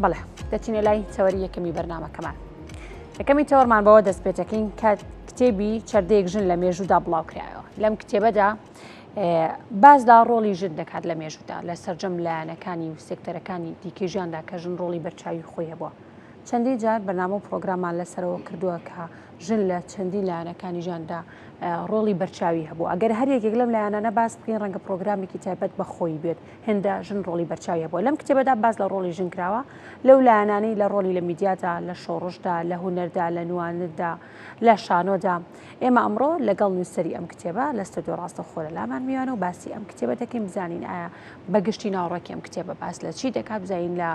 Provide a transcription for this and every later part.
بەڵێ دەچینە لای تەوەری یەکەمی بەرنامەکەمان. یەکەمی تەوەرمان بەوە دەست پێچەکەین کە کتێبی چەردەیەک ژن لە مێژوودا بڵاو کرایەوە. لەم کتێبەدا باز دا ڕۆڵی ژن دەکات لە مێژوودا لە سەرجەم لایەنەکانی و سێکتەرەکانی دیکەی ژیاندا کە ژن ڕۆڵی بەرچاوی خۆیە بووە. چەندی جار بەرنامە و پرۆگرامان لەسەرەوە کردووە کە ژن لە چەندی لایەنەکانی ژیاندا ڕۆڵی بەرچاوی هەبوو. ئەگەر هەر یەکێک لەم لایەنانە باس بکەین ڕەنگە پرۆگرامێکی تایبەت بە خۆی بێت هێندە ژن ڕۆڵی بەرچاوی هەبووە. لەم کتێبەدا باز لە ڕۆڵی ژن کراوە لەو لایەنانەی لە ڕۆڵی لە میدیادا، لە شۆڕشدا، لە هونەردا، لە نواندا، لە شانۆدا. ئێمە ئەمڕۆ لەگەڵ نووسەری ئەم کتێبە لە ستۆدیۆ ڕاستەوخۆ لە لامان میوانە و باسی ئەم کتێبە دەکەین بزانین ئایا بەگشتی ناوڕێکی ئەم کتێبە باس لە چی دەکات، بزانین لە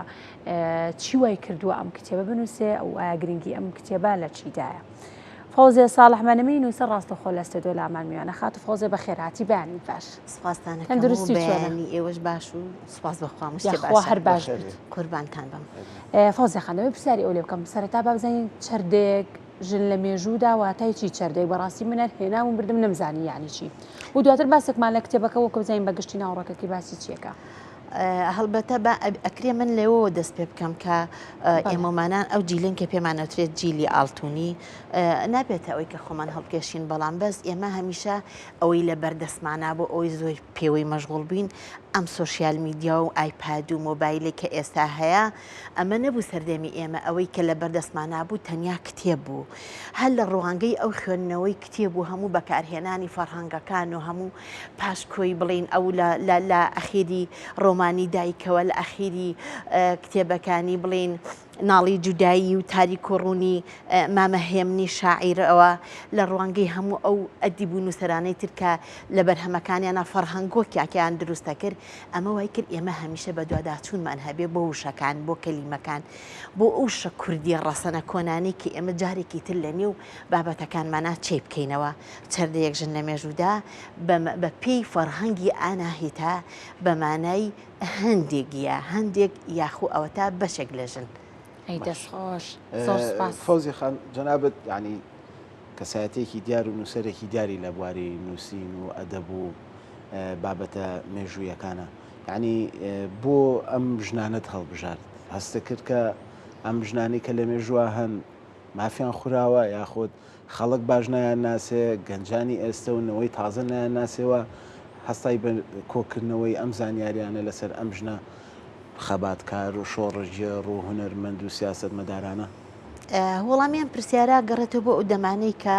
چی وای کردووە ئەم کتێبە بنووسێ ئەو ئایا گرنگی ئەم کتێبە لە چیدایە. فەوزیە ساڵحمەنەمی نووسەر ڕاستەوخۆ لە ستۆدیۆ لامان میوانە. خاتە فەوزیە بەخێرهاتی بەیانی باش. سپاسدانەکەم و بەیانی ئێوەش باش و سپاس بەخوا یاخوا هەر باش بیت. قوربانتان بم. فەوزیە خان دەبێت پرسیاری ئەو لێ بکەم سەرەتا با بزانین چەردێک ژن لە مێژوودا واتای چی چەردێک بەڕاستی منەر هێنام و بردم نەمزانی یعنی چی و دواتر باسێکمان لە کتێبەکە وەکو بزانین بەگشتی ناوڕەکەکی باسی چیەکە. هەڵبەتە بە ئەکرێ من لێەوە دەست پێ بکەم کە ئێمەمانان ئەو جیلن کە پێمانەوترێت جیلی ئاڵتونی نابێتە ئەوەی کە خۆمان هەڵکێشین بەڵام بەس ئێمە هەمیشە ئەوەی لە بەردەستمانە بۆ ئەوەی زۆر پێوەی مەشغوڵ بووین ئەم سۆشیال میدیا و ئایپاد و مۆبایلی کە ئێستا هەیە ئەمە نەبوو سەردەمی ئێمە ئەوەی کە لە بەردەستمانە بوو تەنیا کتێب بوو هەر لە ڕوانگەی ئەو خوێندنەوەی کتێب و هەموو بەکارهێنانی فەرهەنگەکان و هەموو پاشکۆی بڵین ئەو لە ئەخیری ڕۆمانی دایکەوە لە ئەخیری کتێبەکانی بڵین ناڵی جودایی و تاریک و ڕوونی مامەهێمنی شاعیرەوە لە ڕوانگەی هەموو ئەو ئەدیب و نووسەرانەی ترکە لە بەرهەمەکانیانە فەرهەنگۆکیاکیان دروستە کرد ئەمە وای کرد ئێمە هەمیشە بە دوواداچوونمان هەبێ بۆ وشەکان بۆ کەلیمەکان بۆ ئەو شە کوردی ڕەسەنە کۆنانی کە ئێمە جارێکی تر لە نێو بابەتەکانمانە چێ بکەینەوە چەردەیەک ژن لە مێژوودا بە پێی فەرهەنگی ئاناهیتا بەمانای هەندێکیە هەندێک یاخو ئەوە تا بەشێک لە ژن. دەستخۆش زۆر سپاس. فەوزی خان جەنابەت ینی کەسایەتێکی دیار و نووسەرێکی دیاری لە بواری نووسین و ئەدەب و بابەتە مێژوویەکانە ینی بۆ ئەم ژنانت هەڵبژارد هەستە کرد کە ئەم ژنانی کە لە مێژووە هەن مافیان خوراوە یاخود خەڵک باش نایان ناسێ گەنجانی ئێستەونەوەی تازە نایان ناسێەوە هەستای بە کۆکردنەوەی ئەم زانیاریانە لەسەر ئەم ژنە خەباتکار و شۆڕژێر و هونەرمەند و سیاست مەدارانە. وەڵامیان پرسیارە گەڕێتەوە بۆ ئەو دەمانەی کە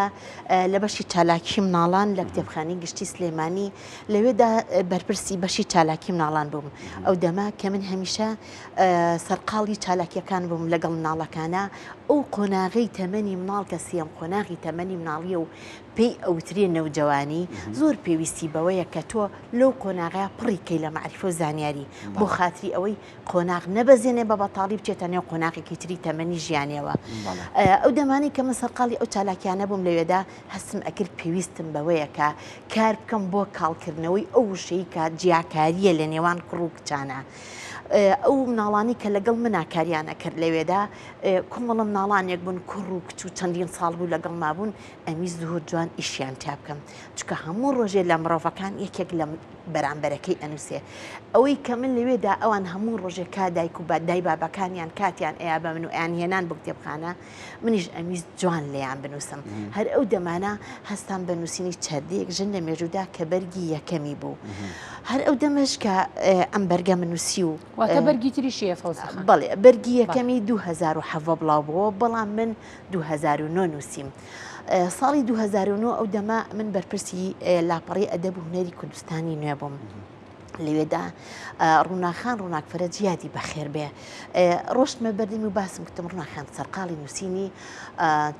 لە بەشی چالاکی مناڵان لە کتێبخانەی گشتی سلێمانی لەوێدا بەرپرسی بەشی چالاکی مناڵان بووم ئەو دەما کە من هەمیشە سەرقاڵی چالاکیەکان بووم لەگەڵ مناڵەکانە ئەو قۆناغی تەمەنی مناڵ کە سێم قۆناغی تەمەنی مناڵیە و پێی ئەوترێ نەوجەوانی زۆر پێویستی بەوەیە کە تۆ لەو قۆناغەیە پڕیکەی لە معریفە و زانیاری بۆ خاتری ئەوەی قۆناغ نەبەزێنێ بە بەتاڵی بچێتە نێو قۆناغێکی تری تەمەنی ژیانەوە. ئەو دەمانی کە من سەرقاڵی ئەو چالاکیانە بووم لەوێدا هەستم ئەکرد پێویستم بەوەیە کە کار بکەم بۆ کاڵکردنەوەی ئەو وشەی کە جیاکاریە لە نێوان کوڕ و کچانە. ئەو مناڵانی کە لەگەڵ مناکاریانە کرد لەوێدا کۆمەڵە مناڵانێک بوون کوڕ و کچ و چەندین ساڵ بوو لەگەڵ مابوون ئەمی زۆر جوان ئیشیان تا بکەم چکە هەموو ڕۆژێ لە مرۆڤەکان یەکێک لە بەرامبەرەکەی ئەنووسێ ئەوەی کە من لەوێدا ئەوان هەموو ڕۆژێک کا دایک و دای بابەکانیان کاتیان ئەیا بە من و ئەیان هێنان بۆ کتێبخانە منیش ئەمیز جوان لێیان بنووسم هەر ئەو دەمانە هەستان بە نووسینی چەردەیەک ژن لە مێژوودا کە بەرگی یەکەمی بوو هەر ئەو دەمەش کە ئەم بەرگە من نووسی و واتە بەرگی تریشیە فەوزی خان. بەڵێ بەرگی یەکەمی 2007 بڵاو بووە بەڵام من 2009 نووسیم. ساڵی 2009 ئەو دەما من بەرپرسی لاپەڕی ئەدەب و هونەری کوردستانی نوێ بووم. لەوێدا ڕووناخان ڕووناکفەرە جیادی بەخێر بێ ڕۆشتمە بەردەمی و باسم کتم ڕووناخان سەرقاڵی نووسینی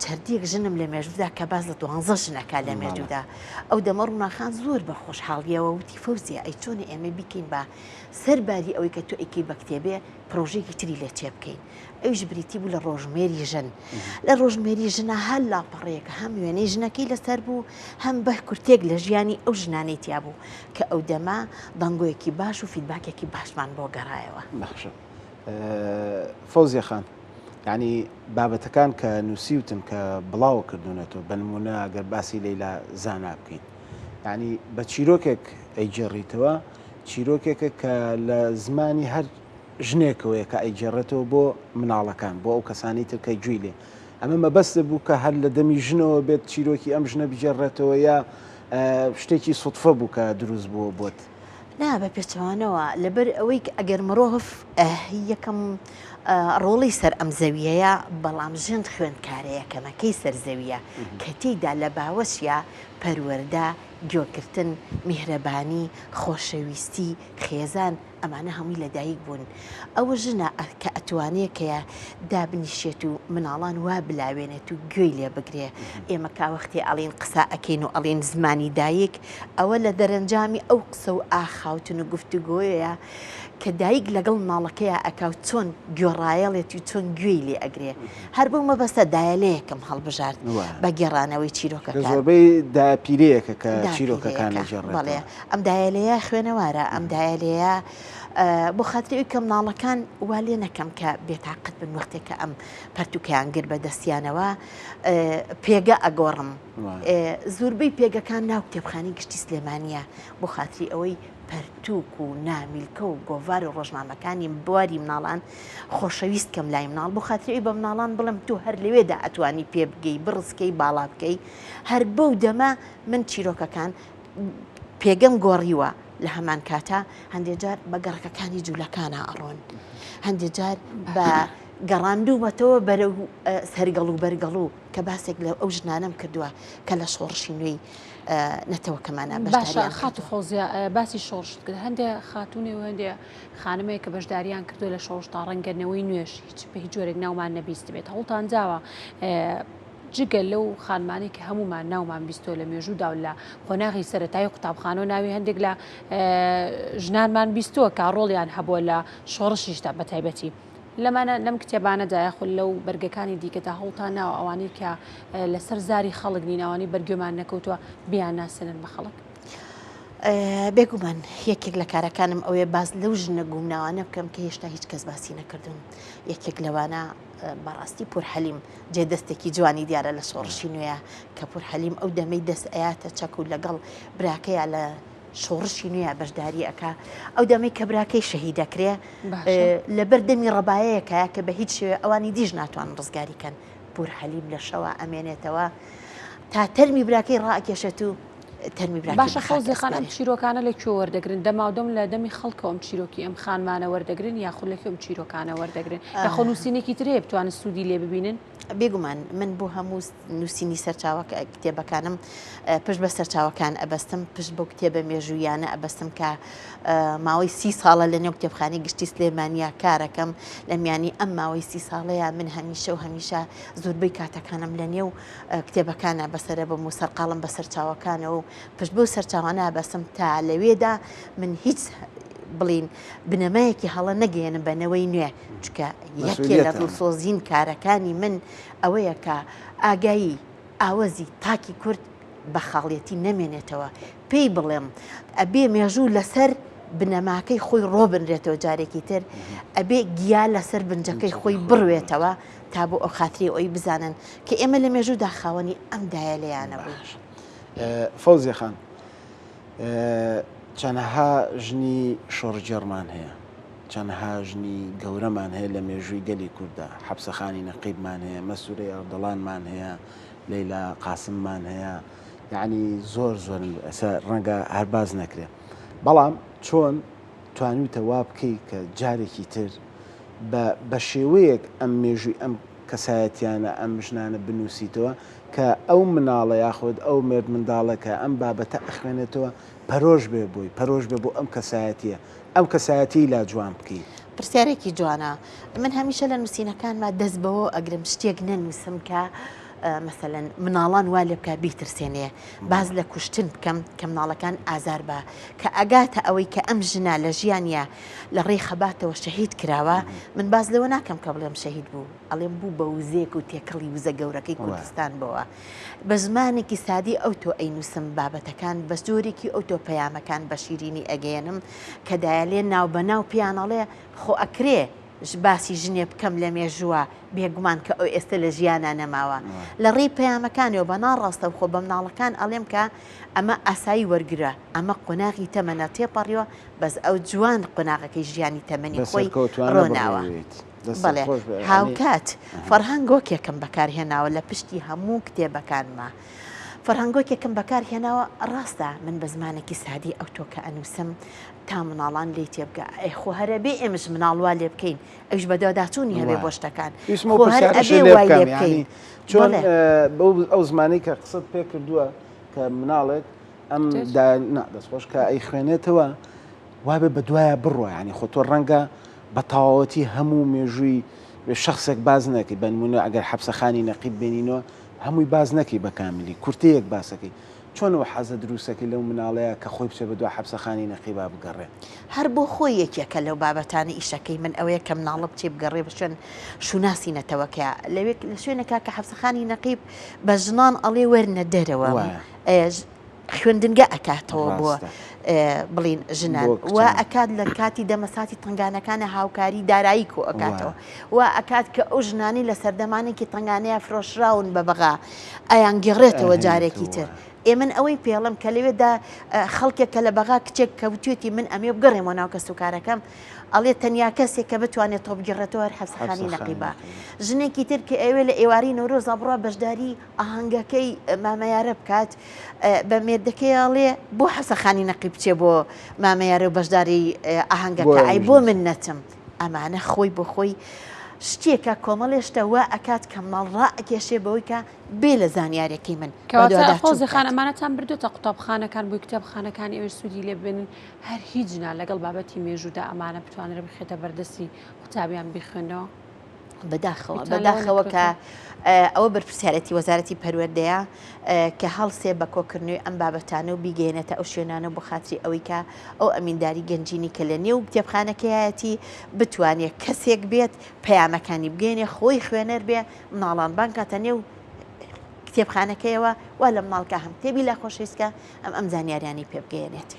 چەردەیەک ژنم لە مێژوودا کە باز لە 12 ژنەکە لە مێژوودا ئەو دەمە ڕووناخان زۆر بە خۆشحاڵیەوە وتی فەوزیە ئەی چۆنە ئێمە بیکەین بە سەرباری ئەوەی کە تۆ ئەیکەی بە کتێبێ پرۆژێکی تری لێ چێ بکەین ئەویش بریتی بوو لە ڕۆژمێری ژن لە ڕۆژمێری ژنە هەر لاپەڕەیەکە هەم وێنەی ژنەکەی لەسەر بوو هەم بە کورتێک لە ژیانی ئەو ژنانەی تیا بوو کە ئەو دەما دەنگۆیەکی باش و فیدباکێکی باشمان بۆ گەڕایەوە. باشە فەوزیە خان ینی بابەتەکان کە نووسیوتم کە بڵاو کردوونەتەوە بە نمونە ئەگەر باسی لەیلا زانا بکەین ینی بە چیرۆکێک ئەیجێڕیتەوە چیرۆکێکە کە لە زمانی هەر ژنێکەوەیە کە ئەیجێڕێتەوە بۆ مناڵەکان بۆ ئەو کەسانی تر کە گوێی لێ ئەمە مەبەستە بوو کە هەر لە دەمی ژنەوە بێت چیرۆکی ئەم ژنە بجێڕێتەوە یا شتێکی سوتفە بوو کە دروست بووە بۆت نا بە پێچوانەوە لەبەر ئەوەی ئەگەر مرۆڤ یەکەم ڕۆڵی سەر ئەم زەویەیە بەڵام ژن خوێندکارەیەکەمەکەی سەر زەویە کە تێیدا لە باوەشیە پەروەەردە گوێکردن میهرەبانی خۆشەویستی خێزان ئەمانە هەمووی لەدایک بوون ئەوە ژنە کە ئەتوانێت کە دابنیشێت و مناڵان وا بلاوێنێت و گوێی لێ بگرێ ئێمە کاوەختی ئەڵین قسە ئەەکەین و ئەڵین زمانی دایک ئەوە لە دەرەنجامی ئەو قسە و ئاخاوتن و گفتوگۆیە کە دایک لەگەڵ ماڵەکەیە ئەکاو چۆن گۆڕایەڵێت و چۆن گوێی لێ ئەگرێ هەر بوو مەبەستە دایەلەیەکم هەڵبژارد بە گێڕانەوەی چیرۆکەکان زۆربەی داپیرەیەکە کە چیرۆکەکان بەڵێ ئەم دایەلەیە خوێنەوارە ئەم دایەلەیە بۆ خااتەوەی کە مناڵەکان وا لێ نەکەم کە بێتاقت بن وەختێکە ئەم پەرتوکیان گر بە دەستیانەوە پێگە ئەگۆڕم زۆربەی پێگەکان ناو کتێبخانی گشتی سلێمانیە بۆ خااتری ئەوەی پەرتوک و نامیلکە و گۆڤار و ڕۆژنامەکانی بواری مناڵان خۆشەویست کەم لای مناڵ بۆ خااتری بە مناڵان بڵم تو هەر لەوێدا ئەتوانی پێ بگەی بڕسکەی باڵا بکەی هەر بەو دەما من چیرۆکەکان پێگەم گۆڕیوە لە هەمان کاتە هەندێک جار بە گەڕەکەکانی جوولەکانە ئەڕۆن هەندێک جار بە گەڕاندوومەتەوە بەرەو سەرگەڵ و بەرگەڵ و کە باسێک لە ئەو ژنانم کردووە کە لە شۆڕشی نوێی نەتەوەکەمانە باشە خات و فۆزیە باسی شۆڕشت کرد هەندێک خاتونی و هەندێک خانمەیە کە بەشداریان کردو لە شۆڕش تا ڕەنگەرنەوەی نوێش هیچ جۆرێک ناومان نەبیست بێت هەوڵتان جاوە جگە لەو خانمانی کە هەمومان ناومان بیستۆ لە مێژوودا و لە خۆناغی سەرەتایی قوتابخانە و ناوی هەندێک لە ژنانمان بیستووە کە ڕۆڵیان هەبووە لە شۆڕشیشتا بە تایبەتی لەمانە لەم کتێبانەدا یاخود لەو بەرگەکانی دیکەدا هەوڵتان ناوە ئەوانەی کە لەسەر زاری خەڵک نیناوانی بەرگێمان نەکەوتووە بیان ناسنن بە خەڵک بێگومان یەکێک لە کارەکانم ئەوەیە باز لەو ژنە گومناوانە بکەم کە هێشتا هیچ کەس باسی نەکردن یەکێک لەوانە بەڕاستی پورحەلیم جێدەستێکی جوانی دیارە لە شۆڕشی نوێیە کە پورحەلیم ئەو دەمەی دەست ئەیاتە چەک و لەگەڵ براکەیە لە شۆڕشی نوێیە بەشداری ئەکا ئەو دەمەی کە براکەی شەهید دەکرێ لەبەر دەمی ڕەبایەیەکە کە بە هیچ شێوێ ئەوانی دیژ ناتوان ڕزگاریکەن پورحەلیم لە شەوە ئەمێنێتەوە تا تەرمی براکەی ڕائکێشێت و باشە خۆزی خان ئەم چیرۆکانە لە کوێ وەردەگرن دەماودەم لە دەمی خەڵکە ئەم چیرۆکی ئەم خانمانە وەردەگرن یاخود لەکوێ ئەم چیرۆکانە وەردەگرن لە خۆ نووسینێکی ترێ بتوانن سوودی لێ ببینن بێگومان من بۆ هەموو نووسینی سەرچاوە کتێبەکانم پشت بە سەرچاوەکان ئەبەستم پشت بۆ کتێبە مێژوویانە ئەبەستم کە ماوەی 30 ساڵە لە نێو کتێبخانی گشتی سلێمانیا کارەکەم لە میانی ئەم ماوەی 30 ساڵەیە من هەمیشە و هەمیشە زۆربەی کاتەکانم لە نێو کتێبەکانە بەسەرە بم و سەرقاڵم بە سەرچاوەکانەوە و پشت بۆ سەرچاوانە بەسم تا لەوێدا من هیچ بڵین بنەمایەکی هەڵە نەگەێنم بەنەوەی نوێ چکە یەکێ لە دڵسۆزین کارەکانی من ئەوەیە کە ئاگایی ئاوەزی تاکی کورد بە خاڵەتی نەمێنێتەوە پێی بڵێم ئەبێ مێژوو لەسەر بنەماکەی خۆی ڕۆبنرێتەوە جارێکی تر ئەبێ گیا لەسەر بنجەکەی خۆی بڕوێتەوە تا بۆ ئەو خاتری ئەوی بزانن کە ئێمە لە مێژوودا خاوەنی ئەم دایەلەیانە بوو. فەوزیە خان چەندەها ژنی شۆڕجێڕمان هەیە چەندەها ژنی گەورەمان هەیە لە مێژووی گەلی کووردا حەبسەخانی نەقیبمان هەیە مەسوورەی ئەردەڵانمان هەیە لەیلا قاسممان هەیە یعنی زۆر زۆر ڕەنگە هەرباز نەکرێ بەڵام چۆن توانیتە وا بکەی کە جارێکی تر بە شێوەیەک ئەم مێژووی ئەم کەسایەتیانە ئەم ژنانە بنووسیتەوە کە ئەو مناڵە یاخود ئەو مرد منداڵە کە ئەم بابەتە ئەخوێنێتەوە پەرۆژ بێ بووی پەرۆژ بێ بۆ ئەم کەسایەتیە ئەو کەسایەتی لا جوان بکەیت پرسیارێکی جوانە من هەمیشە لە نووسینەکانما دەست بەوە ئەگرم شتێک نەنووسم کە مثلەن مناڵان وا لێ بکە بیترسێنێ باز لە کوشتن بکەم کە مناڵەکان ئازار بە کە ئەگاتە ئەوەی کە ئەم ژنا لە ژیانە لە ڕێی خەباتەوە شەهید کراوە من باز لەوە ناکەم کە بڵێم شەهید بوو ئەڵێم بوو بە وزێک و تێکەڵی وزە گەورەکەی کوردستان بەوە بە زمانێکی سادی ئەو تۆ ئەینووسم بابەتەکان بە زۆرێکی ئەو تۆ پەیامەکان بە شیرینی ئەگەێنم کە دایالێن ناو بە ناو پیانەڵێ خۆ ئەکرێ باسی ژنێ بکەم لە مێژووە بێگومان کە ئەو ئێستا لە ژیانە نەماوە لە ڕێی پەیامەکانەوە بە ناڕاستە خۆ بە مناڵەکان ئەڵێم کە ئەمە ئاسایی وەرگرە ئەمە قۆناغی تەمەنە تێپەڕیەوە بەس ئەو جوان قۆناغەکەی ژیانی تەمەنی خۆی ڕۆناوە. بەڵێ هاوکات فەرهەنگۆکێکم بەکارهێناوە لە پشتی هەموو کتێبەکانمە. فەرهەنگۆکێکم بەکارهێناوە ڕاستە من بە زمانێکی سادی ئەو تۆ کە ئەنووسم تا مناڵان لێ تێبگە خۆ هەرە بێ ئێمەش مناڵوا لێ بکەین ئەوش بەدەداچوونی هەبێ بۆ شتەکان وای لێ بکەین چۆن ئەو زمانی کە قسەت پێ کردووە کە مناڵێک ئەم دەستخۆش کە ئەی خوێنێتەوە وابێ بە دوایە بڕۆ ینی خۆ تۆ ڕەنگە بە تەواوەتی هەموو مێژووی شخصێک باز نەکەی بەنمونە ئەگەر حەبسەخانی نەقیب بێنینەوە هەمووی باز نەکەی بە کاملی کورتەیەک باسەکەی چۆنەوە حەزە دروستەکەی لەو مناڵەیە کە خۆی بچێ بە دوای حەبسەخانی نەقیبا بگەڕێ هەر بۆ خۆی یەکێکە لەو بابەتانی ئیشەکەی من ئەوەیە کە مناڵە بچێ بگەڕێ بە شوێن شوناسی نەتەوەکە لە شوێنێکا کە حەبسەخانی نەقیب بە ژنان ئەڵێ وەرنە دەرەوە خوێندنگە ئەکاتەوە بووە بڵین ژنان و ئەکات لە کاتی دەمەساتی تنگانەکانە هاوکاری دارایی کۆ ئەکاتەوە و ئەکات کە ئەو ژنانی لە سەردەمانێکی تنگانەیە فرۆشراون بە بەغا ئەیان گێڕێتەوە جارێکی تر. ئێمن ئەوەی پێڵم کە لەوێدا خەڵکێک کە لە بەغا کچێک کەوتێتی من ئەمێ بگەڕێمەوە ناو کە سوکارەکەم ئەڵێ تەنیا کەسێک کە بتوانێت تۆ بگەڕێتەوە هەر حەبسەخانی نەقیبا. ژنێکی تر کە ئەوێ لە ئێواری نەورۆز ئەبڕۆ بەشداری ئاهەنگەکەی مامەیارە بکات بە مێردەکەی ئەڵێ بۆ حەبسەخانی نەقیب بچێ بۆ مامەیارە و بەشداری ئاهەنگەکە ئەی بۆ من نەچم ئەمانە خۆی بۆ خۆی شتێکە کۆمەڵێشتە وا ئەکات کە مناڵ ڕائەکێشێ بەوەی کە بێ لە زانیارێکی من خۆزیخان ئەمانەتان بردوتە قوتابخانەکان بووی کتێبخانەکانی ئێوە سوودی لێ ببێنن هەر هیچ جنا لەگەڵ بابەتی مێژوودا ئەمانە بتوانرە بخێتە بەردەستی قوتابیان بخوێنەوە بەداخەوە کە ئەوە بەرپرسیارەتی وەزارەتی پەروەردەیە کە هەڵسێ بە کۆکردنەوەی ئەم بابەتانە و بیگەێنێتە ئەو شوێنانە بۆ خاتری ئەوەی کە ئەو ئەمینداری گەنجینی کە لە نێو کتێبخانەکەیەتی بتوانێت کەسێک بێت پەیامەکانی بگەێنێ خۆی خوێنەر بێ مناڵان بانکاتە نێو کتێبخانەکەیەوە وا لە مناڵکە هەم کتێبی لا خۆشەویستکە ئەم زانیاریانی پێ بگەێنێت.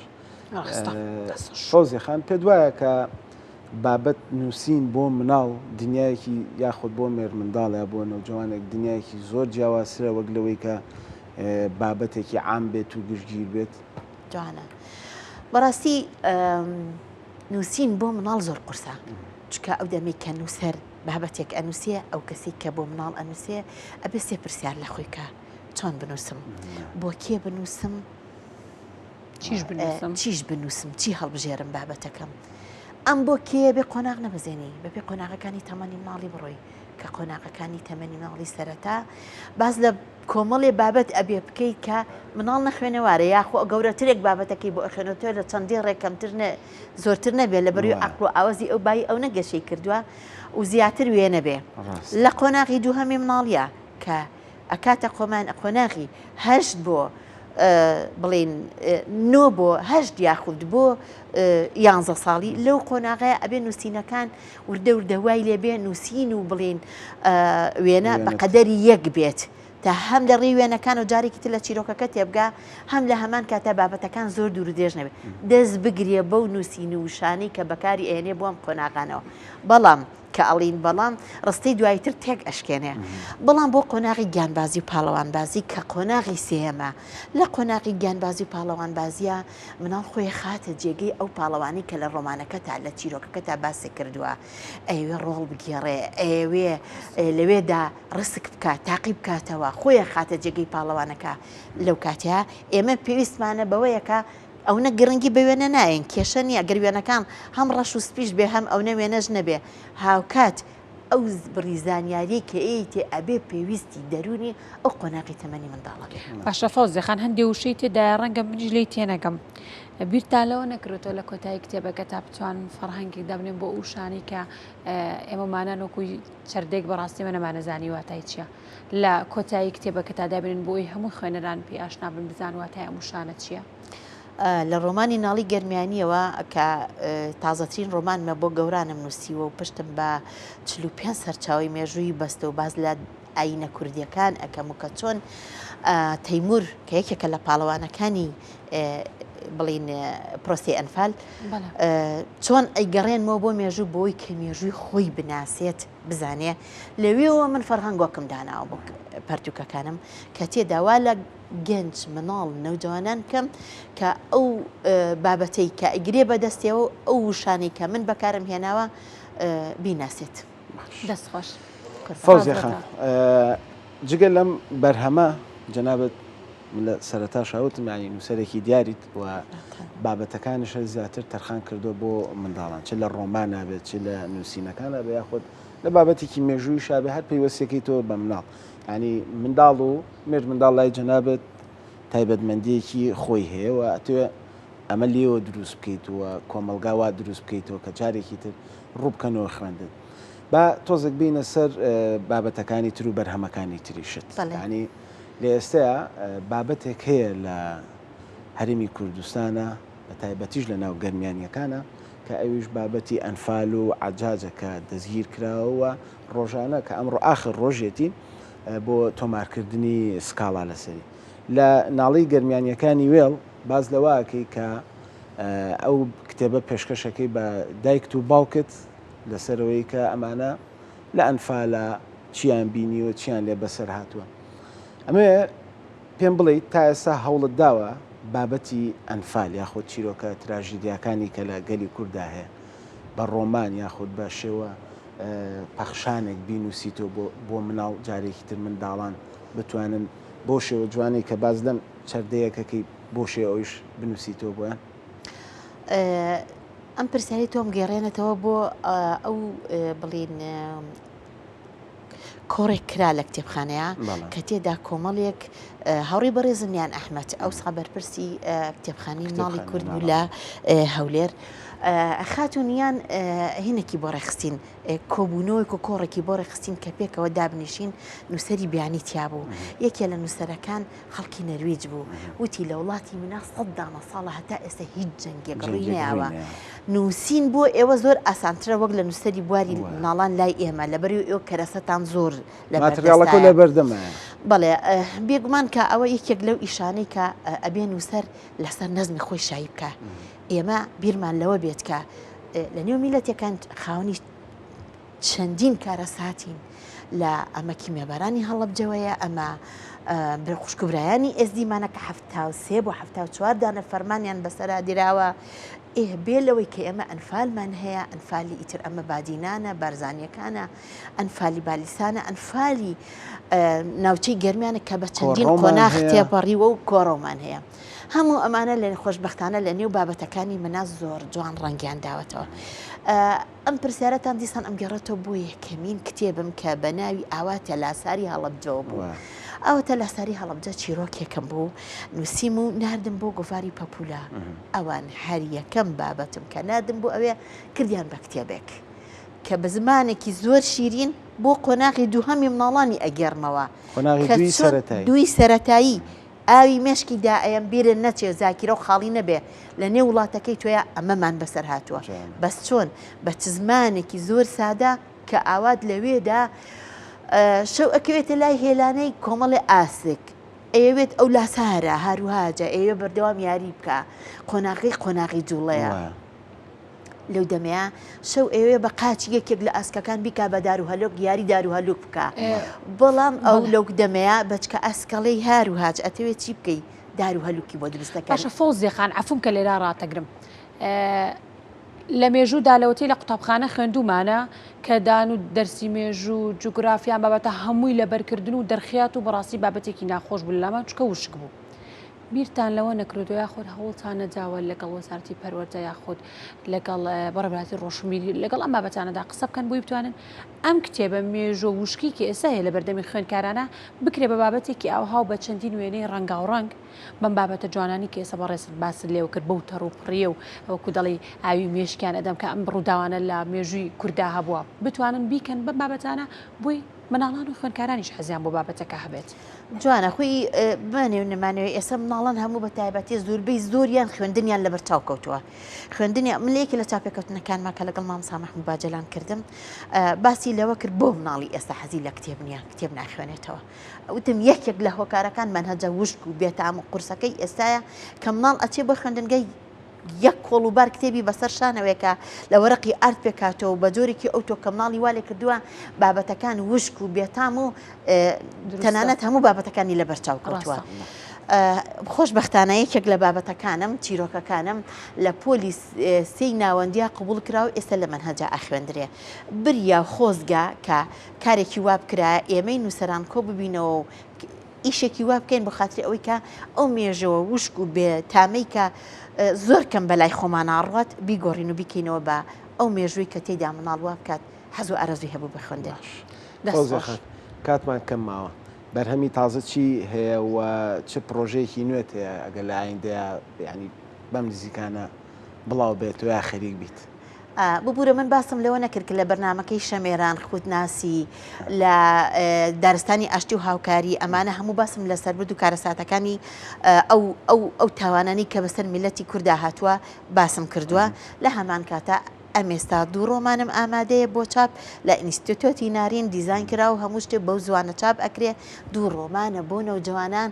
شۆزی خان پێ وایە کە بابەت نووسین بۆ مناڵ دنیایەکی یاخود بۆ مێر منداڵە بۆ نەوجوانێک دنیایەکی زۆر جیاوازترە وەک لەوەی کە بابەتێکی عام بێت و گشتگیر بێت. جوانە بەڕاستی نووسین بۆ مناڵ زۆر قورسە چکە ئەو دەمەی کە نووسەر بابەتێک ئەنووسێ ئەو کەسی کە بۆ مناڵ ئەنووسێ ئەبێ سێ پرسیار لە خۆی کە چۆن بنووسم بۆ کێ بنووسم چیش بنووسم چی هەڵبژێرم بابەتەکەم ئەم بۆ کێ بێ قۆناغ نەبزێنی بەبێ قۆناغەکانی تەمەنی مناڵی بڕۆی کە قۆناغەکانی تەمەنی مناڵی سەرەتا باز لە کۆمەڵێ بابەت ئەبێ بکەیت کە مناڵ نەخوێنەوارە یاخۆ گەورەترێک بابەتەکەی بۆ ئەخوێنەوە لە چەندی ڕێکەمتر زۆرتر نەبێت لە بەروی عەقڵ و ئاوازی ئەو بای ئەو نەگەشەی کردووە و زیاتر وێ نەبێ لە قۆناغی دووهەمی مناڵیە کە ئەکاتە قۆناغی هەشت بۆ بڵین نۆ بۆ هەشت یاخود بۆ 11 ساڵی لەو قۆناغەیە ئەبێ نووسینەکان وردە وردەوای لێبێ نووسین و بڵین وێنە بە قەدەری یەک بێت تا هەم لە ڕێی وێنەکان و جارێکی تر لە چیرۆکەکە تێبگا هەم لە هەمان کاتە بابەتەکان زۆر دوور و درێژ نەبێت دەست بگرێ بەو نووسین و وشانەی کە بەکاری ئێنێ بۆ ئەم قۆناغانەوە بەڵام کە ئەڵین بەڵام ڕستەی دواییتر تێک ئەشکێنێ بەڵام بۆ قۆناغی گیانبازی و پاڵەوانبازی کە قۆناغی سێمە لە قۆناغی گیانبازی و پاڵەوانبازیە مناڵ خۆی خاتە جێگەی ئەو پاڵەوانی کە لە ڕۆمانەکە تا لە چیرۆکەکە تا باسی کردووە ئەوێ ڕۆڵ بگێڕێ ئەوێ لەوێدا ڕسک بکات تاقی بکاتەوە خۆی خاتە جێگەی پاڵەوانەکە لەو کاتیا ئێمە پێویستمانە بەوەیەکە ئەو نە گرنگی بە وێنە نایەن کێشە نیە گەر وێنەکان هەم ڕەش و سپیش بێ هەم ئەو نە وێنەش نەبێ هاوکات ئەو بڕیزانیاری کە ئێتێ ئەبێ پێویستی دەرونی ئەو قۆناغی تەمەنی منداڵە بێ. باشە فەوزیخان هەندێک وشەی تێدایە ڕەنگە منیش لێی تێنەگەم بیرتا لەوە نەکرێتەوە لە کۆتایی کتێبەکە تا بتوان فەرهەنگی دابنێن بۆ ئوشانی کە ئێمەمانە وەکوی چەردێک بەڕاستی منە نەمانەزانی واتای چییە لە کۆتایی کتێبەکە تا دابنێن بۆی هەموو خوێنەران پێ ئاشنا بن بزان واتای ئەم وشانە چییە. لە ڕۆمانی ناڵی گەرمیانیەوە کە تازەترین ڕۆمانمە بۆ گەورانم نووسیوە و پشتم بە 45 سەرچاوی مێژووی بەستە و باز لە ئاینە کوردیەکان ئەەکەم و کە چۆن تەیمور کە یەکێکە لە پاڵەوانەکانی بڵین پرۆسی ئەنفال چۆن ئەیگەڕێنمەوە بۆ مێژوو بۆی کە مێژووی خۆی بناسێت بزانێ لەوێەوە من فەرهەنگۆکم داناوە بۆ پەرتوکەکانم کە تێداوا لە گەنج مناڵ نەوجوانان بکەم کە ئەو بابەتەی کە ئەگرێ بەدەستیەوە ئەو وشانەی کە من بەکارم هێناوە بیناسێت. دەستخۆش فەوزیە خان جگە لەم بەرهەمە جەنابەت لە سەرەتا شاوتم ینی نووسەرێکی دیاریت و بابەتەکانش زیاتر تەرخان کردو بۆ منداڵان چ لە ڕۆمانە بێت چ لە نووسینەکانە بە یاخود لە بابەتێکی مێژووی شابێ هەر پێیوەستەکەی تۆ بە مناڵ ینی منداڵ و مێژ منداڵ لای جەنابەت تایبەتمەندیەکی خۆی هەیە و ئەتوێ ئەمە لێەوە دروست بکەیتەوە کۆمەلگاوا دروست بکەیتەوە کە جارێکی تر ڕووبکەنەوە خوێندن با تۆزێک بینە سەر بابەتەکانی تر و بەرهەمەکانی تریشت ینی لە ئێستاە بابەتێک هەیە لە هەرمی کوردستانە بە تایبەتیش لە ناو گەرمیانیەکانە کە ئەویش بابەتی ئەنفال و عجاجەکە دەستگیر کراوە ڕۆژانە کە ئەمڕۆ آخر ڕۆژێتی بۆ تۆمارکردنی سکاڵا لەسەری لە ناڵی گەرمیانیەکانی وێڵ باز لەواکەی کە ئەو کتێبە پێشکەشەکەی بە دایکت و باوکت لەسەرەوەی کە ئەمانە لە ئەنفالە چیان بینی و چیان لێ بەسەر هاتووە ئەمێ پێم بڵێیت تا ئێستا هەوڵت داوە بابەتی ئەنفال یاخود چیرۆکە تراژیدیاکانی کە لە گەلی کووردا هەیە بە ڕۆمان یاخود بە شێوە پەخشانێک بینوسیتەوە بۆ مناڵ جارێکی تر منداڵان بتوانن بۆ شێوە جوانەی کە باز لەم چەردەیەکەکەی بۆ شێ ئەویش بنووسیتەوە بۆیان ئەم پرسیاری تۆم گێڕێنێتەوە بۆ ئەو بڵین کۆڕێک کرا لە کتێبخانەیە کە تێدا کۆمەڵێک هەوڕی بەڕێزمیان ئەحمەد ئەو سابەرپرسی کتێبخانی ماڵی کورد بوو لە هەولێر خاتونیان هینێکی بۆ ڕێخستین کۆبوونەوەی و کۆڕێکی بۆ ڕێخستین کە پێکەوە دابنیشین نووسری بیانی تیا بوو یەکێ لە نووسەرەکان خەڵکی نەرویج بوو وتی لە وڵاتی منە ١٠ ساڵە هەتا ئێستا هیچ جەنگێک ڕووینەوە نووسین بۆ ئێوە زۆر ئاسانترە وەک لە نووسری بواری مناڵان لای ئێمە لەبەری ئێوە کەرەسەتان زۆر لە بەردەمە بەڵێ بێگومان کە ئەوە یەکێک لەو ئیشانەی کە ئەبێ نووسەر لەسەر نەزمی خۆی شایی بکە ئێمە بیرمان لەوە بێت کە لە نێو میلەتەکان خاوەنی چەندین کارە ساتین لە ئەمە کیمێبارانی هەڵەبجەوەیە ئەمە خوشکبرایانی ئێزدیمانە کە 73 بۆ 74 دانە فەرمانیان بەسەرا دیراوە بێ لەوەی کە ئێمە ئەنفالمان هەیە ئەنفالی ئیتر ئەمە بادینانە بارزانیەکانە ئەنفالی بالیسانە ئەنفالی ناوچەی گەرمیانە کە بە چەندین قۆناغ تێپەڕیوە و کۆڕۆمان هەیە هەموو ئەمانە لە خۆشببختانە لە نێو بابەتەکانی منە زۆر جوان ڕەنگیان داوەتەوە ئەم پرسیارەتان دیسان ئەم گەڕێتەوە بۆ یەکەمین کتێبم کە بە ناوی ئاواتە لاساری هەڵەبجەوە بوو ئەوەتە لاساری هەڵەبجە چیرۆکێکم بوو نووسیم و ناردم بۆ گۆڤاری پەپولا ئەوان هەر یەکەم بابەتم کە نادم بوو ئەوێ کردیان بە کتێبێک کە بە زمانێکی زۆر شیرین بۆ قۆناغی دووهەمی مناڵانی ئەگەرمەوە دوی سەرەتایی ئاوی مێشکی دائەم بیرن نەچێ زاکیرە و خاڵی نەبێ لە نێو وڵاتەکەی تۆیە ئەمەمان بەسەر هاتووە بەس چۆن بە چ زمانێکی زۆر سادە کە ئاوات لەوێدا شەو ئەکەوێتە لای هێلانەی کۆمەڵی ئاسک ئەوێت ئەو لاسارە هەروهاجە ئێوە بەردەوام یاری بکە قۆناغی جوڵەیە لەو دەمەیە شەو ئێوێ بە قاچی یەکێک لە ئاسکەکان بیکا بە دار و هەلۆک یاری دار و هەلوک بکە بەڵام ئەو لەو دەمەیە بچکە ئەسکەڵەی هاروهاج ئەتەوێت چی بکەی دار و هەلوکی بۆ دروستەکە باشە فۆزیە خان عەفوم کە لێرا ڕاتەگرم لە مێژوودا لەوەتی لە قوتابخانە خوێندومانە کە دان و دەرسی مێژوو جوگرافیان بابەتە هەمووی لەبەرکردن و دەرخیات و بەڕاستی بابەتێکی ناخۆش بوو لەمان چکە وشک بوو بیرتان لەوە نەکردو یاخود هەوڵتان نەداوە لەگەڵ وەزارەتی پەروەردە یاخود لەگەڵ بەڕێبەتی ڕۆژمیری لەگەڵ ئەم بابەتانەدا قسە بکەن بۆی بتوانن ئەم کتێبە مێژۆ وشکیکی ئێستا هەیە لە بەردەمی خوێندکارانە بکرێ بە بابەتێکی ئاوهاو بە چەندین وێنەی ڕەنگاوڕەنگ بەم بابەتە جوانانی کە ئێستا بەڕێست باست لێو کرد بەو تەڕوپڕیە و ئەوەکو دەڵی ئاوی مێشکیان ئەدەم کە ئەم ڕووداوانە لە مێژووی کووردا هەبووە بتوانن بیکەن بە بابەتانە بۆی مناڵان و خوێنکارانیش حەزیان بۆ بابەتەکە هەبێت. جوانە خۆی بمانێ نمانەوەی ئێستا مناڵان هەموو بە تایبەتی زۆربەی زۆریان خوێندنیان لەبەر چاو کەوتووە. خوێندنی ملەیەکی لە چاپێکەوتنەکانمان کە لەگەڵ مامۆستا محموود باجەلان کردم باسی لەوە کرد بۆ مناڵی ئێستا حەزی لە کتێب نییە، کتێب ناخوێنێتەوە. وتم یەکێک لە هۆکارەکان منهەجە وشک و بێتام و قورسەکەی ئێستاە کە مناڵ ئەچێ بۆ خوێندنگەی یەک کۆڵوبار کتێبی بەسەر شانەوەیکە لە وەرەقی ئارت پێکاتەوە بە جۆرێکی ئەوتۆ کە مناڵی والێ کردووە بابەتەکان وشک و بێتام و تەنانەت هەموو بابەتەکانی لە بەرچاو کەوتووە. خۆشبەختانە یەکێک لە بابەتەکانم چیرۆکەکانم لە پۆلی سێی ناوەندیا قبول کراوە ئێستا لە منهەجە ئاخوێندرێ. بریا خۆزگا کە کارێکی واب کرا ئێمەی نووسەران کۆ ببینەوە و ئیشێکی واب بکەین بە خااتری ئەوەی کە ئەو مێژەوە وشک و بێتامەی کە زۆر کەم بەلای خۆمان ئاڕات بیگۆڕین و بیکەینەوە بە ئەو مێژووی کە تێدا مناڵ وا بکات حەزوو ئارەزوی هەبوو بە خوێندن. کاتمان کەم ماوە بەرهەمی تازە چی هەیە و چه پرۆژەیەکی نوێت هەیە ئەگەر لە ئایندەیە ینی بەم نزیکانە بڵاو بێت و یا خەریک بیت. ببوورە من باسم لەوە نەکرد کە لە بەرنمەکەی شەمێران خودناسی لە دارستانی ئاشتی و هاوکاری ئەمانە هەموو باسم لە سەربرد و کارەساتەکانی ئەو تاوانانی کە بەسەر میلەتی کووردا هاتووە باسم کردووە لە هەمان کاتە ئەمێستا دوو ڕۆمانم ئامادەیە بۆ چاپ لە ئینستیتۆتی نارین دیزاین کرا و هەموو شتێک بەو زوانە چاپ ئەکرێ دوو ڕۆمانە بۆ نەوجوانان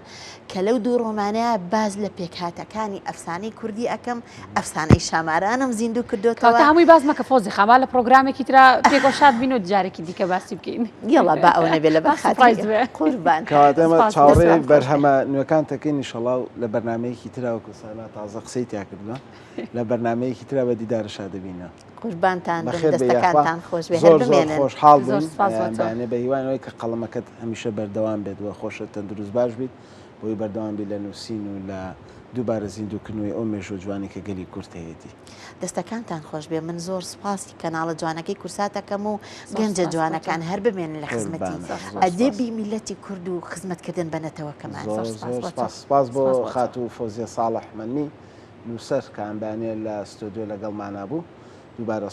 کە لەو دوو ڕۆمانەیە باز لە پێکهاتەکانی ئەفسانەی کوردی ئەەکەم ئەفسانەی شامارانم زیندوو کردوتەوە هەمووی باز مەکە فۆزی خەما لە پرۆگرامێکی ترا پێگۆشاد بین و جارێکی دیکە باسی بکەین یڵا با ئەو نەبێ لە بەخاتیز قوربان کەواتەمە چاوەڕێ بەرهەمە نوێکان تەکەین شەڵاو لە بەرنمەیەکی تراوەکو سانا تازە قسەی تیا کردووە لە بەرنمەیەکی ترا بە دیدارشا دەبینە. قوربانتان دەستەکانتان خۆش بێ زۆر خۆشحاڵ بووین بە هیوانەوەی کە قەڵەمەکەت هەمیشە بەردەوام بێت وە خۆشە تەندروست باش بیت بۆی بەردەوام بێت لە نووسین و لە دووبارە زیندووکردنەوەی ئەو مێژوە جوانی کە گەلی کورت هەیەی. دەستەکانتان خۆش بێ من زۆر سپاسی کەناڵە جوانەکەی کورساتەکەم و گەنجە جوانەکان هەر بمێنن لە خزمەتی ئەدەبی میلەتی کورد و خزمەتکردن بەنەتەوە کەمان سپاس بۆ خات و فۆزیە ساڵح مەنمی نووسەر کە ئەمبانێ لە ستۆدیۆ لەگەڵمان نبوو دووبارە